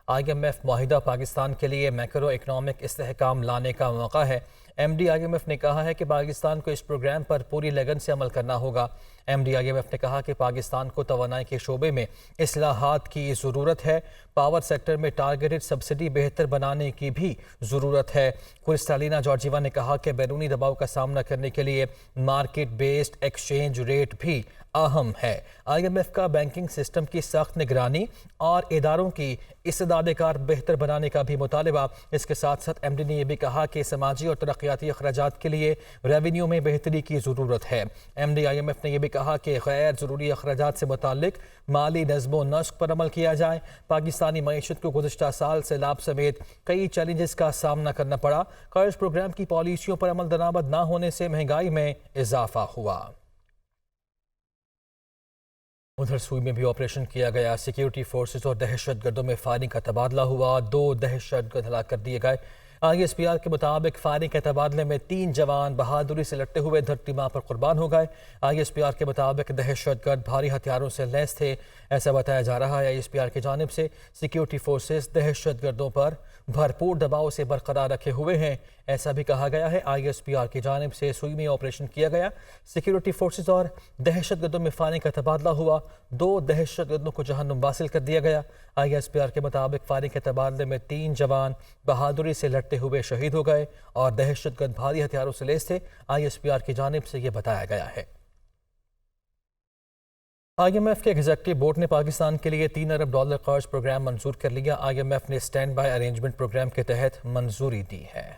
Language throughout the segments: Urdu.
IMF معاہدہ پاکستان کے لیے میکرو اکنامک استحکام لانے کا موقع ہے۔ MD IMF نے کہا ہے کہ پاکستان کو اس پروگرام پر پوری لگن سے عمل کرنا ہوگا۔ MD IMF نے کہا کہ پاکستان کو توانائی کے شعبے میں اصلاحات کی ضرورت ہے۔ پاور سیکٹر میں ٹارگیٹڈ سبسڈی بہتر بنانے کی بھی ضرورت ہے۔ کرسٹالینا جارجیوا نے کہا کہ بیرونی دباؤ کا سامنا کرنے کے لیے مارکیٹ بیسڈ ایکسچینج ریٹ بھی اہم ہے۔ IMF کا بینکنگ سسٹم کی سخت نگرانی اور اداروں کی استعداد کار بہتر بنانے کا بھی مطالبہ۔ اس کے ساتھ ساتھ MD نے یہ بھی کہا کہ سماجی اور ترقیاتی اخراجات کے لیے ریونیو میں بہتری کی ضرورت ہے۔ MD IMF نے یہ بھی کہا کہ غیر ضروری اخراجات سے متعلق مالی نظم و نسق پر عمل کیا جائے۔ پاکستانی معیشت کو گزشتہ سال سیلاب سمیت کئی چیلنجز کا سامنا کرنا پڑا۔ قرض پروگرام کی پالیسیوں پر عمل درآمد نہ ہونے سے مہنگائی میں اضافہ ہوا۔ ادھر سوئی میں بھی آپریشن کیا گیا۔ سیکیورٹی فورسز اور دہشت گردوں میں فائرنگ کا تبادلہ ہوا۔ 2 دہشت گرد ہلاک کر دیے گئے۔ ISPR کے مطابق فائرنگ کے تبادلے میں 3 جوان بہادری سے لڑتے ہوئے دھرتی ماں پر قربان ہو گئے۔ ISPR کے مطابق دہشت گرد بھاری ہتھیاروں سے لیس تھے، ایسا بتایا جا رہا ہے۔ ISPR کی جانب سے سیکیورٹی فورسز دہشت گردوں پر بھرپور دباؤ سے برقرار رکھے ہوئے ہیں، ایسا بھی کہا گیا ہے۔ ISPR کی جانب سے سوئی میں آپریشن کیا گیا۔ سیکیورٹی فورسز اور دہشت گردوں میں فائرنگ کا تبادلہ ہوا۔ 2 دہشت گردوں کو جہنم واصل کر دیا گیا۔ ISPR کے مطابق فائرنگ کے تبادلے میں 3 جوان بہادری سے لڑتے ہوئے شہید ہو گئے اور دہشت گرد بھاری ہتھیاروں سے لیس تھے، ISPR کی جانب سے یہ بتایا گیا ہے۔ IMF کے ایگزیکٹو بورڈ نے پاکستان کے لیے $3 ارب قرض پروگرام منظور کر لیا۔ IMF نے اسٹینڈ بائی ارینجمنٹ پروگرام کے تحت منظوری دی ہے۔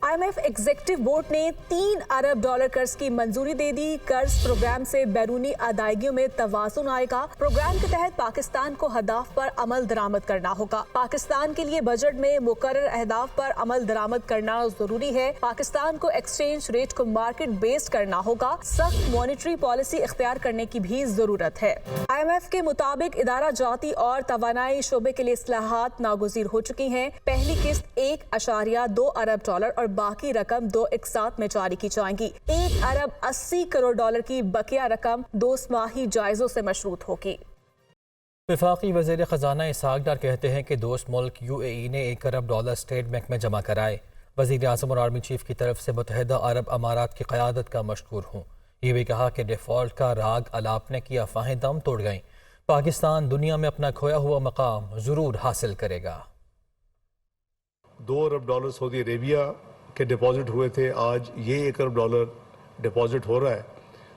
IMF ایگزیکٹو بورڈ نے $3 ارب قرض کی منظوری دے دی۔ قرض پروگرام سے بیرونی ادائیگیوں میں توازن آئے گا۔ پروگرام کے تحت پاکستان کو اہداف پر عمل درآمد کرنا ہوگا۔ پاکستان کے لیے بجٹ میں مقرر اہداف پر عمل درآمد کرنا ضروری ہے۔ پاکستان کو ایکسچینج ریٹ کو مارکیٹ بیسڈ کرنا ہوگا۔ سخت مانیٹری پالیسی اختیار کرنے کی بھی ضرورت ہے۔ IMF کے مطابق ادارہ جاتی اور توانائی شعبے کے لیے اصلاحات ناگزیر ہو چکی ہیں۔ پہلی قسط $1.2 ارب اور باقی رقم 2 اقساط میں جاری کی جائیں گی۔ $1.80 کروڑ کی بقیہ رقم 2 ماہی جائزوں سے مشروط ہوگی۔ وفاقی وزیر خزانہ اسحاق ڈار کہتے ہیں کہ دوست ملک UAE نے $1 ارب اسٹیٹ بینک میں جمع کرائے۔ وزیر اعظم اور آرمی چیف کی طرف سے متحدہ عرب امارات کی قیادت کا مشکور ہوں۔ یہ بھی کہا کہ ڈیفالٹ کا راگ الاپنے کی افواہیں دم توڑ گئیں۔ پاکستان دنیا میں اپنا کھویا ہوا مقام ضرور حاصل کرے گا۔ $2 ارب سعودی عربیہ کے ڈپازٹ ہوئے تھے، آج یہ $1 ارب ڈپازٹ ہو رہا ہے،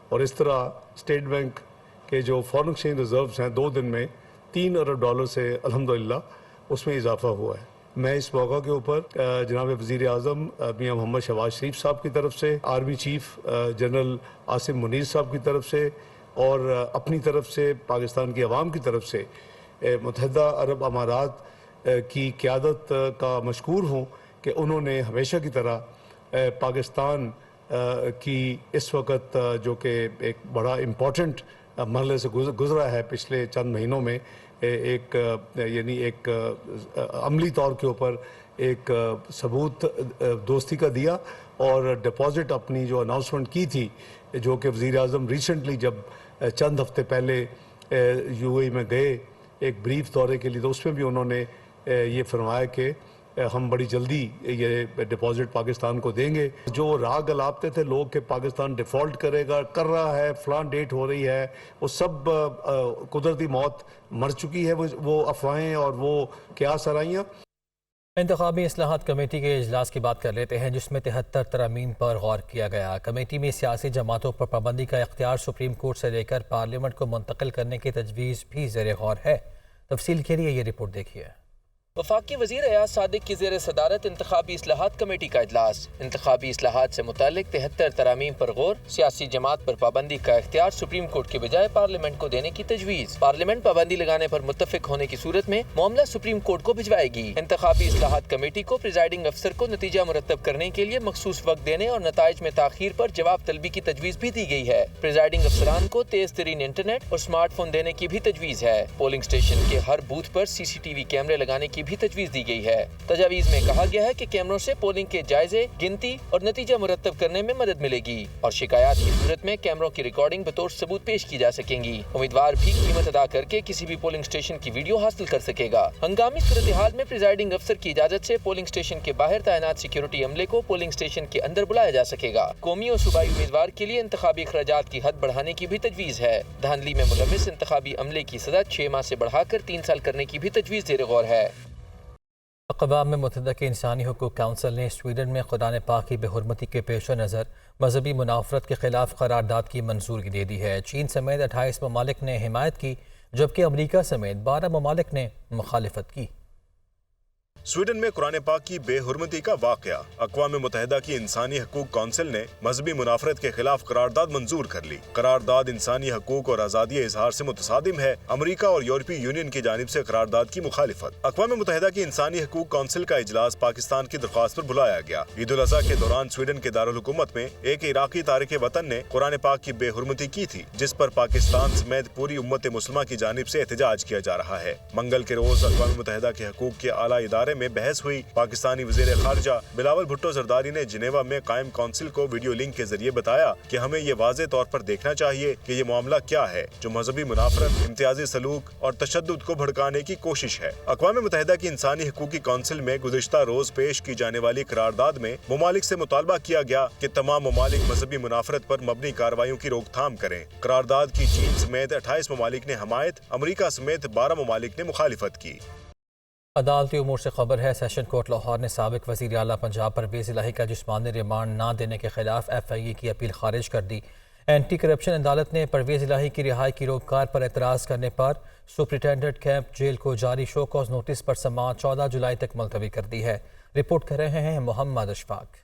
اور اس طرح اسٹیٹ بینک کے جو فارن ایکسچینج ریزروز ہیں 2 دن میں $3 ارب سے الحمدللہ اس میں اضافہ ہوا ہے۔ میں اس موقع کے اوپر جناب وزیر اعظم میاں محمد شہباز شریف صاحب کی طرف سے، army chief general Asim Munir صاحب کی طرف سے اور اپنی طرف سے پاکستان کی عوام کی طرف سے متحدہ عرب امارات کی قیادت کا مشکور ہوں کہ انہوں نے ہمیشہ کی طرح پاکستان کی اس وقت جو کہ ایک بڑا امپورٹنٹ مرحلے سے گزرا ہے پچھلے چند مہینوں میں، ایک عملی طور کے اوپر ایک ثبوت دوستی کا دیا، اور ڈپازٹ اپنی جو اناؤنسمنٹ کی تھی، جو کہ وزیر اعظم ریسنٹلی جب چند ہفتے پہلے UAE میں گئے ایک بریف دورے کے لیے، تو اس میں بھی انہوں نے یہ فرمایا کہ ہم بڑی جلدی یہ ڈپازٹ پاکستان کو دیں گے۔ جو راگ الاپتے تھے لوگ کہ پاکستان ڈیفالٹ کرے گا، کر رہا ہے، فلان ڈیٹ ہو رہی ہے، وہ سب قدرتی موت مر چکی ہے، وہ افواہیں اور وہ کیا سرائیاں۔ انتخابی اصلاحات کمیٹی کے اجلاس کی بات کر لیتے ہیں، جس میں 73 ترامیم پر غور کیا گیا۔ کمیٹی میں سیاسی جماعتوں پر پابندی کا اختیار سپریم کورٹ سے لے کر پارلیمنٹ کو منتقل کرنے کی تجویز بھی زیر غور ہے۔ تفصیل کے لیے یہ رپورٹ دیکھیے۔ وفاقی وزیر ایاز صادق کی زیر صدارت انتخابی اصلاحات کمیٹی کا اجلاس۔ انتخابی اصلاحات سے متعلق 73 ترامیم پر غور، سیاسی جماعت پر پابندی کا اختیار سپریم کورٹ کے بجائے پارلیمنٹ کو دینے کی تجویز۔ پارلیمنٹ پابندی لگانے پر متفق ہونے کی صورت میں معاملہ سپریم کورٹ کو بھجوائے گی۔ انتخابی اصلاحات کمیٹی کو پریزائڈنگ افسر کو نتیجہ مرتب کرنے کے لیے مخصوص وقت دینے اور نتائج میں تاخیر پر جواب طلبی کی تجویز بھی دی گئی ہے۔ پریزائڈنگ افسران کو تیز ترین انٹرنیٹ اور سمارٹ فون دینے کی بھی تجویز ہے۔ پولنگ اسٹیشن کے ہر بوتھ پر CCTV کیمرے لگانے کی بھی تجویز دی گئی ہے۔ تجاویز میں کہا گیا ہے کہ کیمروں سے پولنگ کے جائزے، گنتی اور نتیجہ مرتب کرنے میں مدد ملے گی اور شکایات کی صورت میں کیمروں کی ریکارڈنگ بطور ثبوت پیش کی جا سکیں گی۔ امیدوار بھی قیمت ادا کر کے کسی بھی پولنگ اسٹیشن کی ویڈیو حاصل کر سکے گا۔ ہنگامی صورتحال میں پریزائڈنگ افسر کی اجازت سے پولنگ اسٹیشن کے باہر تعینات سیکیورٹی عملے کو پولنگ اسٹیشن کے اندر بلایا جا سکے گا۔ قومی اور صوبائی امیدوار کے لیے انتخابی اخراجات کی حد بڑھانے کی بھی تجویز ہے۔ دھاندلی میں ملوث انتخابی عملے کی سزا 6 ماہ سے بڑھا کر 3 سال کرنے کی بھی تجویز زیر غور ہے۔ اقوام متحدہ کے انسانی حقوق کونسل نے سویڈن میں قرآن پاک کی بے حرمتی کے پیش نظر مذہبی منافرت کے خلاف قرارداد کی منظوری دے دی ہے۔ چین سمیت 28 ممالک نے حمایت کی جبکہ امریکہ سمیت 12 ممالک نے مخالفت کی۔ سویڈن میں قرآن پاک کی بے حرمتی کا واقعہ۔ اقوام متحدہ کی انسانی حقوق کونسل نے مذہبی منافرت کے خلاف قرارداد منظور کر لی۔ قرارداد انسانی حقوق اور آزادی اظہار سے متصادم ہے۔ امریکہ اور یورپی یونین کی جانب سے قرارداد کی مخالفت۔ اقوام متحدہ کی انسانی حقوق کونسل کا اجلاس پاکستان کی درخواست پر بلایا گیا۔ عید الاضحیٰ کے دوران سویڈن کے دارالحکومت میں ایک عراقی تارک وطن نے قرآن پاک کی بے حرمتی کی تھی، جس پر پاکستان سمیت پوری امت مسلمہ کی جانب سے احتجاج کیا جا رہا ہے۔ منگل کے روز اقوام متحدہ کے حقوق کے اعلیٰ ادارے میں بحث ہوئی۔ پاکستانی وزیر خارجہ بلاول بھٹو زرداری نے جنیوا میں قائم کونسل کو ویڈیو لنک کے ذریعے بتایا کہ ہمیں یہ واضح طور پر دیکھنا چاہیے کہ یہ معاملہ کیا ہے جو مذہبی منافرت، امتیازی سلوک اور تشدد کو بھڑکانے کی کوشش ہے۔ اقوام متحدہ کی انسانی حقوقی کونسل میں گزشتہ روز پیش کی جانے والی قرارداد میں ممالک سے مطالبہ کیا گیا کہ تمام ممالک مذہبی منافرت پر مبنی کارروائیوں کی روک تھام کریں۔ قرارداد کی چین سمیت 28 ممالک نے حمایت، امریکہ سمیت 12 ممالک نے مخالفت کی۔ عدالتی امور سے خبر ہے، سیشن کورٹ لاہور نے سابق وزیر اعلیٰ پنجاب پرویز الہی کا جسمانی ریمانڈ نہ دینے کے خلاف FIA کی اپیل خارج کر دی۔ اینٹی کرپشن عدالت نے پرویز الہی کی رہائی کی روکار پر اعتراض کرنے پر سپرنٹینڈنٹ کیمپ جیل کو جاری شو کاز نوٹس پر سماعت 14 جولائی تک ملتوی کر دی ہے۔ رپورٹ کر رہے ہیں محمد اشفاق۔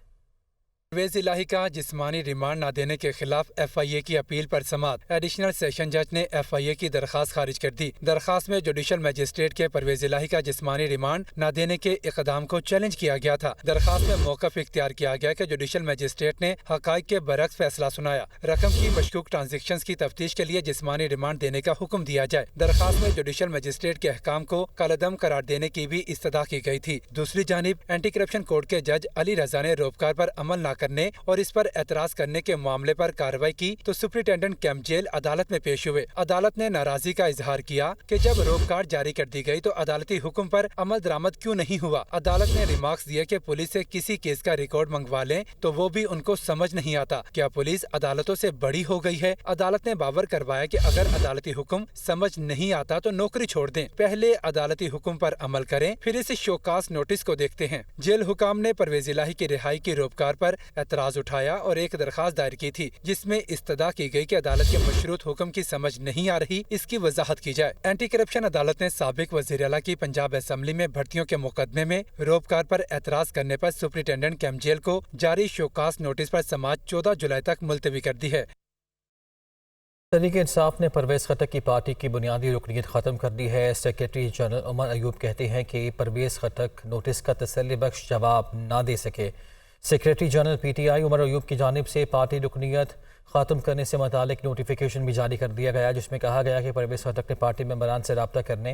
پرویز الہی کا جسمانی ریمانڈ نہ دینے کے خلاف FIA کی اپیل پر سماعت۔ ایڈیشنل سیشن جج نے FIA کی درخواست خارج کر دی۔ درخواست میں جوڈیشل مجسٹریٹ کے پرویز الہی کا جسمانی ریمانڈ نہ دینے کے اقدام کو چیلنج کیا گیا تھا۔ درخواست میں موقف اختیار کیا گیا کہ جوڈیشل مجسٹریٹ نے حقائق کے برعکس فیصلہ سنایا، رقم کی مشکوک ٹرانزیکشنز کی تفتیش کے لیے جسمانی ریمانڈ دینے کا حکم دیا جائے۔ درخواست میں جوڈیشل مجسٹریٹ کے احکام کو کالعدم قرار دینے کی بھی استدعا کی گئی تھی۔ دوسری جانب اینٹی کرپشن کورٹ کے جج علی رضا نے روپکار پر عمل نہ کرنے اور اس پر اعتراض کرنے کے معاملے پر کارروائی کی تو سپرنٹینڈنٹ کیمپ جیل عدالت میں پیش ہوئے۔ عدالت نے ناراضی کا اظہار کیا کہ جب روپکار جاری کر دی گئی تو عدالتی حکم پر عمل درآمد کیوں نہیں ہوا۔ عدالت نے ریمارکس دیے کہ پولیس سے کسی کیس کا ریکارڈ منگوا لیں تو وہ بھی ان کو سمجھ نہیں آتا۔ کیا پولیس عدالتوں سے بڑی ہو گئی ہے؟ عدالت نے باور کروایا کہ اگر عدالتی حکم سمجھ نہیں آتا تو نوکری چھوڑ دیں، پہلے عدالتی حکم پر عمل کریں پھر اس شوکاس نوٹس کو دیکھتے ہیں۔ جیل حکام نے پرویز الہی کی رہائی کی روپکار پر اعتراض اٹھایا اور ایک درخواست دائر کی تھی جس میں استدعا کی گئی کہ عدالت کے مشروط حکم کی سمجھ نہیں آ رہی، اس کی وضاحت کی جائے۔ اینٹی کرپشن عدالت نے سابق وزیر اعلیٰ کی پنجاب اسمبلی میں بھرتیوں کے مقدمے میں روپکار پر اعتراض کرنے پر سپرنٹینڈنٹ کیمپ جیل کو جاری شوکاس نوٹس پر سماعت 14 جولائی تک ملتوی کر دی ہے۔ تحریک انصاف نے پرویز خٹک کی پارٹی کی بنیادی رکنیت ختم کر دی ہے۔ سیکریٹری جنرل عمر ایوب کہتے ہیں کہ پرویز خٹک نوٹس کا تسلی بخش جواب نہ دے سکے۔ Secretary general PTI Omar Ayub کی جانب سے پارٹی رکنیت ختم کرنے سے متعلق نوٹیفیکیشن بھی جاری کر دیا گیا جس میں کہا گیا کہ پرویز خٹک نے پارٹی ممبران سے رابطہ کرنے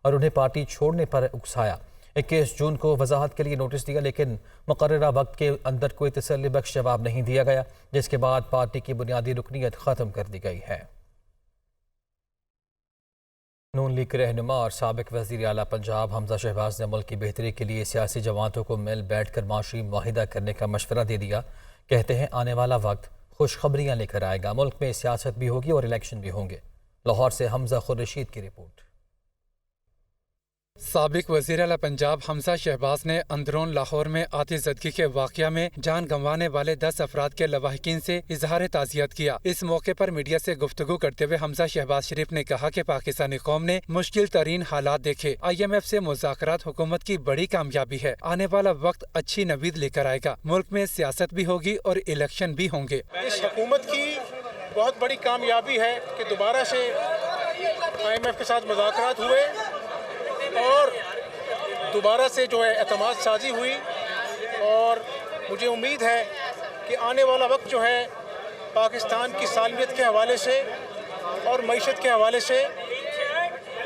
اور انہیں پارٹی چھوڑنے پر اکسایا۔ 21 جون کو وضاحت کے لیے نوٹس دیا لیکن مقررہ وقت کے اندر کوئی تسلی بخش جواب نہیں دیا گیا، جس کے بعد پارٹی کی بنیادی رکنیت ختم کر دی گئی ہے۔ نون لیگ کے رہنما اور سابق وزیر اعلیٰ پنجاب حمزہ شہباز نے ملک کی بہتری کے لیے سیاسی جماعتوں کو مل بیٹھ کر معاشی معاہدہ کرنے کا مشورہ دے دیا۔ کہتے ہیں آنے والا وقت خوشخبریاں لے کر آئے گا، ملک میں سیاست بھی ہوگی اور الیکشن بھی ہوں گے۔ لاہور سے حمزہ خورشید کی رپورٹ۔ سابق وزیر اعلیٰ پنجاب حمزہ شہباز نے اندرون لاہور میں آتش زدگی کے واقعہ میں جان گنوانے والے 10 افراد کے لواحقین سے اظہار تعزیت کیا۔ اس موقع پر میڈیا سے گفتگو کرتے ہوئے حمزہ شہباز شریف نے کہا کہ پاکستانی قوم نے مشکل ترین حالات دیکھے، IMF سے مذاکرات حکومت کی بڑی کامیابی ہے، آنے والا وقت اچھی نوید لے کر آئے گا، ملک میں سیاست بھی ہوگی اور الیکشن بھی ہوں گے۔ اس حکومت کی بہت بڑی کامیابی ہے کہ دوبارہ سے IMF کے ساتھ مذاکرات ہوئے اور دوبارہ سے جو ہے اعتماد سازی ہوئی، اور مجھے امید ہے کہ آنے والا وقت جو ہے پاکستان کی سالمیت کے حوالے سے اور معیشت کے حوالے سے